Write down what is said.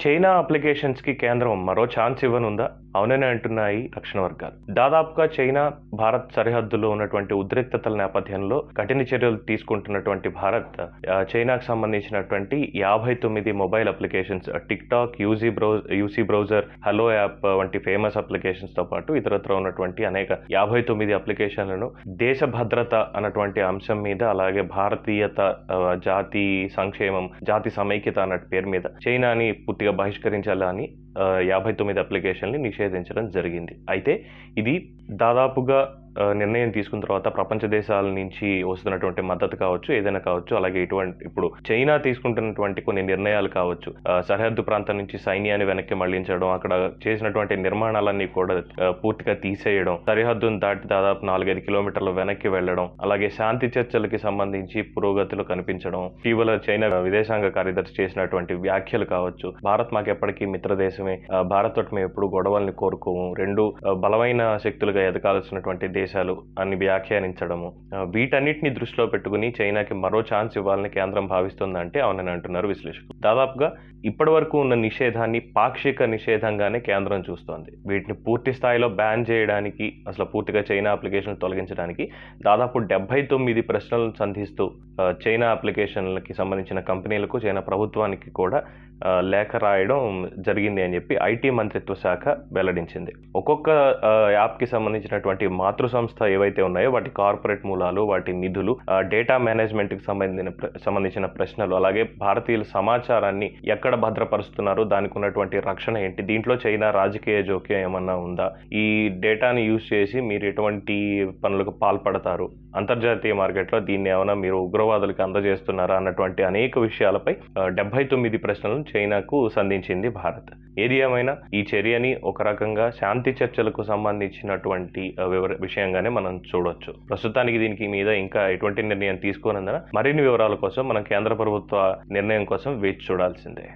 China అప్లికేషన్స్‌కి కేంద్రం మరో chance ఇవ్వనుందా? అవుననే అంటున్నాయి రక్షణ వర్గాలు. దాదాపుగా చైనా, భారత్ సరిహద్దులో ఉన్నటువంటి ఉద్రిక్తతల నేపథ్యంలో కఠిన చర్యలు తీసుకుంటున్నటువంటి భారత్ చైనాకు సంబంధించినటువంటి 59 mobile applications TikTok, UC browser, Helo app వంటి ఫేమస్ అప్లికేషన్స్‌తో పాటు ఇతరత్రా ఉన్నటువంటి అనేక 59 అప్లికేషన్‌లను దేశ భద్రత అన్నటువంటి అంశం మీద, అలాగే భారతీయత, జాతి సంక్షేమం, జాతి సమైక్యత అన్నట్టు పేరు మీద చైనాని పూర్తిగా బహిష్కరించాలని 59 అప్లికేషన్‌ని నిషేధించడం జరిగింది. అయితే ఇది దాదాపుగా నిర్ణయం తీసుకున్న తర్వాత ప్రపంచ దేశాల నుంచి వస్తున్నటువంటి మద్దతు కావచ్చు, ఏదైనా కావచ్చు, అలాగే ఇప్పుడు చైనా తీసుకుంటున్నటువంటి కొన్ని నిర్ణయాలు కావచ్చు, సరిహద్దు ప్రాంతం నుంచి సైన్యాన్ని వెనక్కి మళ్లించడం, అక్కడ చేసినటువంటి నిర్మాణాలన్నీ కూడా పూర్తిగా తీసేయడం, సరిహద్దును దాటి దాదాపు 4-5 కిలోమీటర్లు వెనక్కి వెళ్లడం, అలాగే శాంతి చర్చలకి సంబంధించి పురోగతులు కనిపించడం, ఇటీవల చైనా విదేశాంగ కార్యదర్శి చేసినటువంటి వ్యాఖ్యలు కావచ్చు, భారత్ మాకెప్పటికీ మిత్రదేశమే, భారత్ తోటి మేము ఎప్పుడు గొడవల్ని కోరుకోము, రెండు బలమైన శక్తులుగా ఎదగాల్సినటువంటి దేశాలు అని వ్యాఖ్యానించడము, వీటన్నిటిని దృష్టిలో పెట్టుకుని చైనాకి మరో ఛాన్స్ ఇవ్వాలని కేంద్రం భావిస్తుందంటే అవునని అంటున్నారు విశ్లేషకులు. దాదాపుగా ఇప్పటి వరకు ఉన్న నిషేధాన్ని పాక్షిక నిషేధంగానే కేంద్రం చూస్తోంది. వీటిని పూర్తి స్థాయిలో బ్యాన్ చేయడానికి, అసలు పూర్తిగా చైనా అప్లికేషన్ తొలగించడానికి దాదాపు 79 ప్రశ్నలను సంధిస్తూ చైనా అప్లికేషన్లకి సంబంధించిన కంపెనీలకు, చైనా ప్రభుత్వానికి కూడా లేఖ రాయడం జరిగింది అని చెప్పి ఐటీ మంత్రిత్వ శాఖ వెల్లడించింది. ఒక్కొక్క యాప్కి సంబంధించినటువంటి మాతృ సంస్థ ఏవైతే ఉన్నాయో వాటి కార్పొరేట్ మూలాలు, వాటి నిధులు, డేటా మేనేజ్మెంట్కి సంబంధించిన ప్రశ్నలు, అలాగే భారతీయుల సమాచారాన్ని ఎక్కడ భద్రపరుస్తున్నారు, దానికి ఉన్నటువంటి రక్షణ ఏంటి, దీంట్లో చైనా రాజకీయ జోక్యం ఏమన్నా ఉందా, ఈ డేటాని యూజ్ చేసి మీరు ఎటువంటి పనులకు పాల్పడతారు, అంతర్జాతీయ మార్కెట్లో దీన్ని ఏమైనా మీరు ఉగ్రవాదులకు అందజేస్తున్నారా అన్నటువంటి అనేక విషయాలపై 79 ప్రశ్నలను చైనాకు సంధించింది భారత్. ఏది ఏమైనా ఈ చర్యని ఒక రకంగా శాంతి చర్చలకు సంబంధించినటువంటి విషయంగానే మనం చూడొచ్చు. ప్రస్తుతానికి దీనికి మీద ఇంకా ఎటువంటి నిర్ణయం తీసుకోనందున మరిన్ని వివరాల కోసం మనం కేంద్ర ప్రభుత్వ నిర్ణయం కోసం వేచి చూడాల్సిందే.